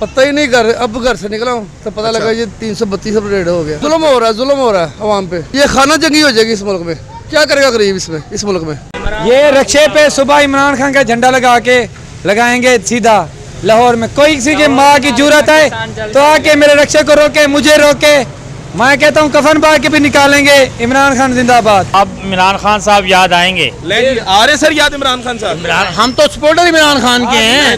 पता ही नहीं, अब घर से निकला हूँ तो पता लगा ये 332 रेट हो गया। जुल्म हो रहा है अवाम पे। ये खाना जंगी हो जाएगी इस मुल्क में। क्या करेगा गरीब इस मुल्क में। ये रक्षे पे सुबह इमरान खान का झंडा लगाएंगे सीधा लाहौर में। कोई किसी की माँ की जरूरत है तो आके मेरे रक्षे को रोके, मुझे रोके। मैं कहता हूँ कफन बाग के भी निकालेंगे। इमरान खान जिंदाबाद। अब इमरान खान साहब याद आएंगे। आ रहे सर याद इमरान खान साहब। हम तो सपोर्टर इमरान खान के हैं।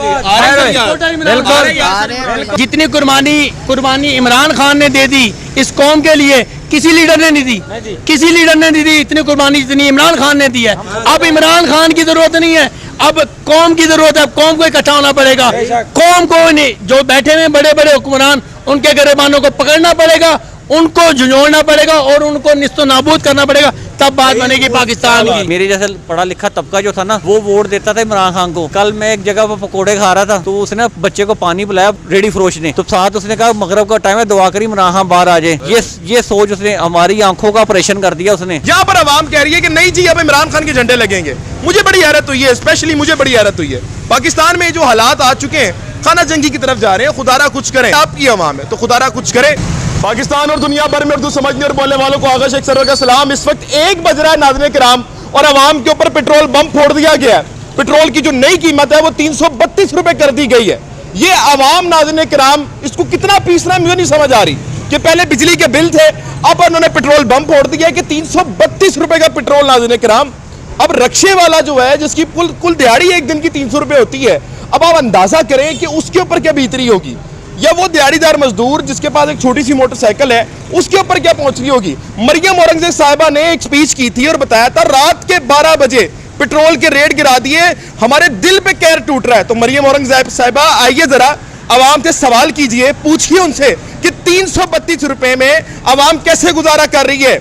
बिल्कुल। जितनी कुर्बानी इमरान खान ने दे दी इस कौम के लिए, किसी लीडर ने नहीं दी। किसी लीडर ने नहीं दी इतनी कुर्बानी जितनी इमरान खान ने दी है। अब इमरान खान की जरूरत नहीं है, अब कौम की जरूरत है। कौम को इकट्ठा होना पड़ेगा। कौम को नहीं, जो बैठे हुए बड़े बड़े हुक्मरान, उनके गिरबानों को पकड़ना पड़ेगा, उनको झुंझोड़ना पड़ेगा और उनको निस्तो नाबूद करना पड़ेगा, तब बात बनेगी पाकिस्तान की। मेरे जैसा पढ़ा लिखा तबका जो था ना, वो वोट देता था इमरान खान को। कल मैं एक जगह पर पकोड़े खा रहा था तो उसने बच्चे को पानी पिलाया, रेडी फरोश ने, तो साथ उसने कहा मगरब का टाइम है, दुआ करी इमरान खान बाहर आ जाए। ये सोच उसने हमारी आंखों का ऑपरेशन कर दिया उसने। यहाँ पर आवाम कह रही है कि नहीं जी अब इमरान खान के झंडे लगेंगे। मुझे बड़ी हैरत हुई है, स्पेशली मुझे बड़ी हैरत हुई है। पाकिस्तान में जो हालात आ चुके हैं, खाना जंगी की तरफ जा रहे हैं। खुदारा कुछ करें, आपकी आवाम है तो खुदारा कुछ करे। पाकिस्तान और दुनिया भर में उर्दू समझने और बोलने वालों को आगा शेख सरवर का सलाम। इस वक्त 1 बज रहा है नाज़रीन किराम और आवाम के ऊपर पेट्रोल बम फोड़ दिया गया है। पेट्रोल की जो नई कीमत है वो 332 रुपए कर दी गई है। ये आवाम नाज़रीन किराम इसको कितना पीसना मुझे नहीं समझ आ रही कि पहले बिजली के बिल थे, अब उन्होंने पेट्रोल बम फोड़ दिया कि 332 रुपए का पेट्रोल नाज़रीन किराम। अब रक्षे वाला जो है जिसकी कुल दिहाड़ी एक दिन की 300 रुपए होती है, अब आप अंदाजा करें कि उसके ऊपर क्या बीतरी होगी। या वो दिहाड़ीदार मजदूर जिसके पास एक छोटी सी मोटरसाइकिल है, उसके ऊपर क्या पहुंच रही होगी। मरियम औरंगजेब साहिबा ने एक स्पीच की थी और बताया था रात के 12 बजे पेट्रोल के रेट गिरा दिए, हमारे दिल पे कहर टूट रहा है। तो मरियम औरंगजेब साहिबा आइए जरा आवाम से सवाल कीजिए, पूछिए उनसे कि 332 रुपए में आवाम कैसे गुजारा कर रही है।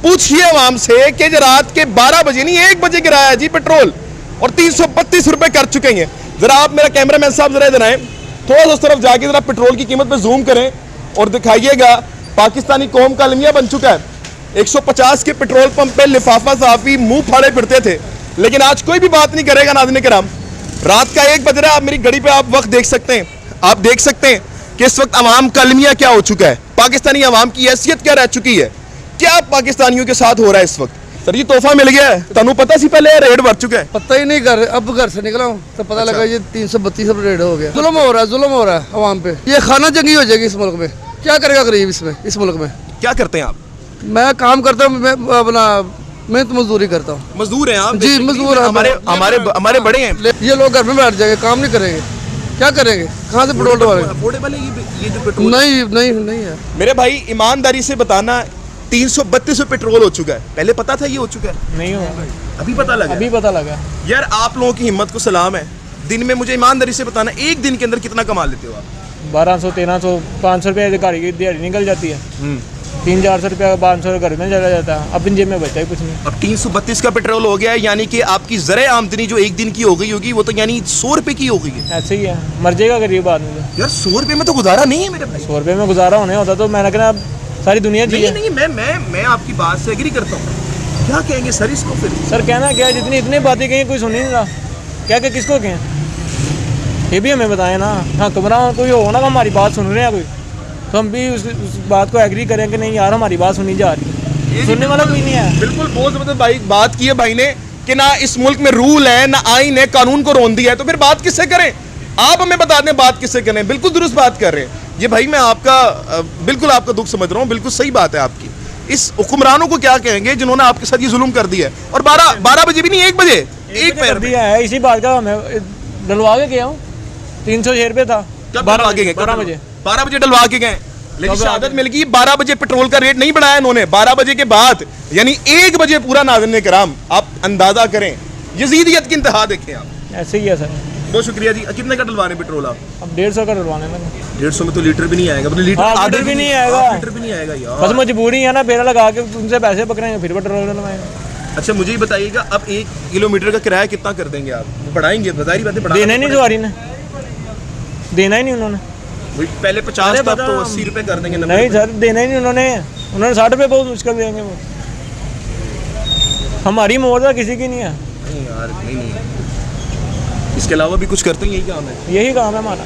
पूछिए आवाम से कि रात के 12 बजे नहीं 1 बजे गिराया जी पेट्रोल और 332 रुपए कर चुके हैं। जरा आप मेरा कैमरामैन साहब जरा इधर आए, थोड़ा सा उस तरफ जाके जरा पेट्रोल की कीमत पे जूम करें और दिखाइएगा। पाकिस्तानी कौम का अलमिया बन चुका है। 150 के पेट्रोल पंप पे लिफाफा साफी मुंह फाड़े फिरते थे, लेकिन आज कोई भी बात नहीं करेगा नाज़रीन किराम। रात का 1 बज रहा है, आप मेरी घड़ी पे आप वक्त देख सकते हैं। आप देख सकते हैं कि इस वक्त अवाम का अलमिया क्या हो चुका है, पाकिस्तानी अवाम की हैसियत क्या रह चुकी है, क्या पाकिस्तानियों के साथ हो रहा है इस वक्त। सर ये तोहफा मिल गया है, तनु पता सी पहले रेट बढ़ चुका है। पता ही नहीं, अब घर से निकला हूँ तो पता लगा ये 332 रेट हो गया। जुल्म हो रहा है अवाम पे। ये खाना जंगी हो जाएगी इस मुल्क में। क्या करेगा गरीब इस मुल्क में। क्या करते हैं आप। मैं काम करता हूँ, मैं अपना मेहनत मजदूरी करता हूँ। मजदूर हैं आप जी, मजदूर। हमारे बड़े हैं। ये लोग घर में बैठ जाएंगे, काम नहीं करेंगे, क्या करेंगे, कहाँ से पेट्रोल डलवाएंगे। ये जो पेट्रोल नहीं है मेरे भाई, ईमानदारी से बताना 332 पेट्रोल हो चुका है। पहले पता था ये हो चुका है? नहीं हो, अभी पता लगा। यार आप लोगों की हिम्मत को सलाम है। दिन में मुझे ईमानदारी से बताना, एक दिन के अंदर कितना कमा लेते हो आप। 1200, 1300, 500 रुपये गाड़ी की दिहाड़ी निकल जाती है। 300-400 रुपया 500 घर में चला जाता है, अब जेब में बचता है कुछ नहीं। अब 332 का पेट्रोल हो गया है, यानी कि आपकी ज़रे आमदनी जो एक दिन की हो गई होगी वो तो यानी 100 रुपए की हो गई है। ऐसे ही है, मर जाएगा गरीब आदमी। यार 100 रुपए में तो गुजारा नहीं है मेरे भाई। 100 रुपये में गुजारा होने होता तो मैंने कहना सारी दुनिया जी। नहीं, मैं आपकी बात से एग्री करता हूँ। क्या कहेंगे सर इसको फिर। सर कहना क्या, जितनी इतनी बातें कही कोई सुन ही नहीं रहा। क्या किसको कहें, ये भी हमें बताएं ना। हाँ तुम्हारा कोई हो ना, हमारी बात सुन रहे हैं कोई, तो हम भी उस बात को एग्री करें कि नहीं यार हमारी बात सुनी जा रही है। सुनने वाला कोई नहीं है। बिल्कुल बहुत जबरदस्त भाई बात की है भाई ने कि ना इस मुल्क में रूल है, ना आइन है, कानून को रोन दिया है, तो फिर बात किससे करें। आप हमें बता दें बात किससे करें। बिल्कुल दुरुस्त बात कर रहे हैं ये भाई। मैं आपका बिल्कुल आपका दुख समझ रहा हूँ, बिल्कुल सही बात है आपकी। इस हुक्मरानों को क्या कहेंगे जिन्होंने आपके साथ ये जुल्म कर दिया है। और 12 बजे भी नहीं 1 बजे एक पैर दिया है। इसी बात का मैं डलवा के गया हूँ, 306 रुपये था। 12 बजे 12 बजे डलवा के गए, लेकिन शहादत मिल गई। 12 बजे पेट्रोल का रेट नहीं बढ़ाया इन्होंने, 12 बजे के बाद यानी 1 बजे पूरा नाज़रीन किराम आप अंदाजा करें, यजीदियत की इंतहा देखें आप। ऐसे ही है सर। बहुत शुक्रिया जी। कितने का डलवाने पेट्रोल आप। अब 150 का डलवाने लगे। 150 में तो लीटर भी नहीं आएगा। लीटर भी नहीं आएगा। लीटर भी नहीं आएगा यार। बस मजबूरी है ना, फेरा लगा के उनसे पैसे पकड़ेंगे फिर पेट्रोल डलवाएंगे। अच्छा मुझे ही बताइएगा, अब 1 किलोमीटर का किराया कितना कर देंगे आप। बढ़ाएंगे, बताइए बातें बढ़ा देना ही नहीं, सवारी ने देना ही नहीं उन्होंने। पहले 50 था तो 80 रुपए कर देंगे। नहीं सर देना ही नहीं उन्होंने 60 रुपये बहुत मुश्किल देंगे वो। हमारी मोहर किसी की नहीं है। नहीं यार नहीं। इसके अलावा भी कुछ करते हैं, यही काम है। यही काम है हमारा।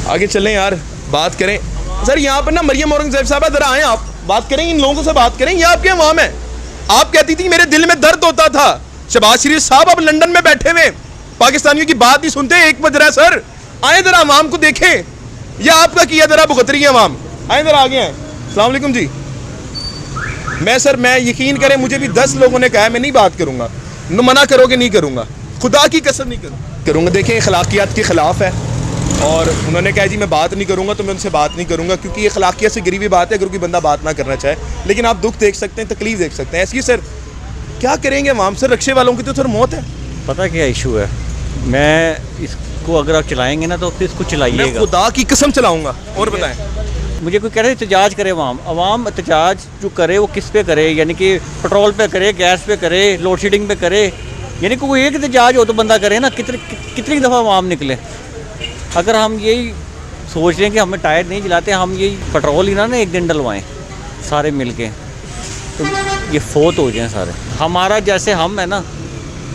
आगे चलें यार, बात करें सर। यहाँ पर ना मरियम औरंगजेब साहब जरा आए, आप बात करें, इन लोगों से बात करें। ये आपके अवाम है। आप कहती थी मेरे दिल में दर्द होता था। शहबाज शरीफ साहब अब लंदन में बैठे हुए, पाकिस्तानियों की बात नहीं सुनते। 1 बज रहा है सर, आए जरा अवाम को देखें। यह आपका किया जरा भुगत रही है अवाम। आए जरा आगे आए। अस्सलाम वालेकुम जी। मैं यकीन करें, मुझे भी 10 लोगों ने कहा है मैं नहीं बात करूंगा। मना करोगे नहीं करूंगा, खुदा की कसम नहीं करूंगा। देखिए अखलाकियात के खिलाफ है और उन्होंने कहा जी मैं बात नहीं करूंगा, तो मैं उनसे बात नहीं करूंगा क्योंकि ये अखलाकियत से गिरी हुई बात है अगर कोई बंदा बात ना करना चाहे। लेकिन आप दुख देख सकते हैं, तकलीफ देख सकते हैं। ऐसी सर क्या करेंगे अवाम सर? रक्शे वालों की तो सर मौत है। पता क्या इशू है, मैं इसको अगर आप चलाएंगे ना तो फिर इसको मैं चलाइएगा। खुदा की कसम चलाऊंगा। और बताएं, मुझे कोई कह रहा है एहतजाज करे अवाम एहतजाज जो करे वो किस पे करे, यानी कि पेट्रोल पे करे, गैस पे करे, लोड शेडिंग पे करे, यानी कि कोई एक एहतजाज हो तो बंदा करे ना। कितनी दफ़ा अवाम निकले। अगर हम यही सोच रहे हैं कि हमें टायर नहीं जलाते, हम यही पेट्रोल ही ना 1 दिन डलवाएं सारे मिल के, तो ये फोत हो जाएं सारे। हमारा जैसे हम है ना,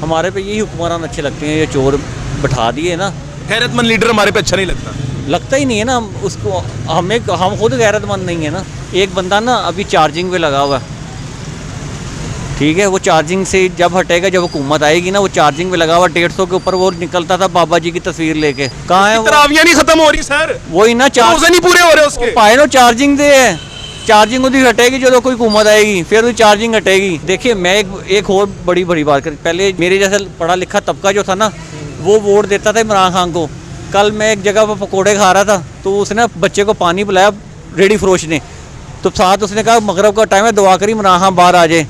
हमारे पे यही हुक्मरान अच्छे लगते हैं। ये चोर बैठा दिए ना, गैरतमंद लीडर हमारे पे अच्छा नहीं लगता ही नहीं है ना उसको। हम खुद गैरतमंद नहीं है ना। एक बंदा ना अभी चार्जिंग पे लगा हुआ है, ठीक है, वो चार्जिंग से जब हटेगा, जब हुकूमत आएगी ना, वो चार्जिंग पे लगा हुआ 150 के ऊपर वो निकलता था बाबा जी की तस्वीर लेके। कहाँ है वो? तरावियां नहीं खत्म हो रही सर, वही ना, रोज़े नहीं पूरे हो रहे उसके। पाए ना चार्जिंग दे है, चार्जिंग उधर हटेगी जो कोई हुकूमत आएगी, फिर वो चार्जिंग हटेगी। देखिए मैं एक और बड़ी बात करें, पहले मेरे जैसा पढ़ा लिखा तबका जो था ना, वो वोट देता था इमरान खान को। कल मैं एक जगह पर पकोड़े खा रहा था, तो उसने बच्चे को पानी पिलाया रेडी फरोश ने, तो साथ उसने कहा मगरब का टाइम है, दुआ करी इमरान खान बाहर आ जाए।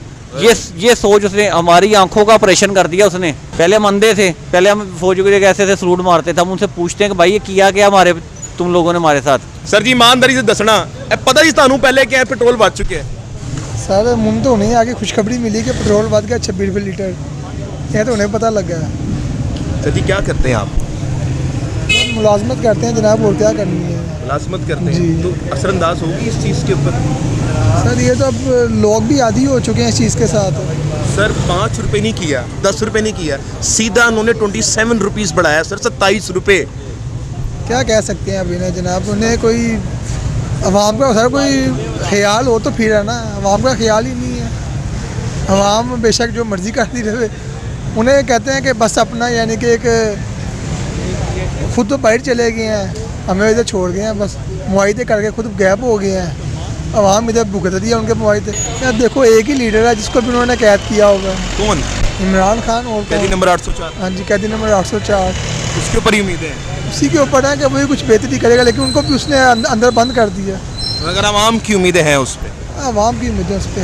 ये सोच उसने हमारी आंखों का ऑपरेशन कर दिया उसने। पहले हम अंधे थे, पहले हम फौज के ऐसे ऐसे सलूट मारते थे। हम उनसे पूछते हैं कि भाई ये किया क्या हमारे तुम लोगों ने हमारे साथ। सर जी ईमानदारी से दसना पता जी थानू पहले क्या पेट्रोल बच चुके हैं सर? मुझे तो नहीं आगे खुशखबरी मिली कि पेट्रोल बढ़ गया 26 रुपये लीटर। यह तो उन्हें पता लग गया। सर जी क्या करते हैं आप? मुलाजमत करते हैं जनाब, और क्या करनी है। मुलाजमत करते जी। हैं तो असरअंदाज होगी इस चीज़ के ऊपर? सर ये तो अब लोग भी आदी हो चुके हैं इस चीज़ के साथ। सर 5 रुपये नहीं किया, 10 रुपये नहीं किया, सीधा उन्होंने 27 रुपीज़ बढ़ाया सर, 27 रुपये। क्या कह सकते हैं अभी ना जनाब, उन्हें कोई अवाम का सर कोई ख्याल हो तो फिर है ना, अवाम का ख्याल ही नहीं है। अवाम बेशक जो मर्ज़ी करती रहे, उन्हें कहते हैं कि बस अपना, यानी कि एक खुद तो बाहर चले गए हैं, हमें इधर छोड़ गए हैं, बस मुआहदे करके खुद गैप हो गए हैं। अवाम इधर भुगत रही है उनके मुआहदे। यार देखो एक ही लीडर है जिसको भी उन्होंने कैद किया होगा। कौन? इमरान खान। और कैदी नंबर 804। हाँ जी, कैदी नंबर 804। उसके ऊपर ही उम्मीदें हैं, उसी के ऊपर है कि वही कुछ बेहतरी करेगा, लेकिन उनको भी उसने अंदर बंद कर दिया। अगर आवाम की उम्मीदें हैं उस पर, अवाम की उम्मीदें उस पर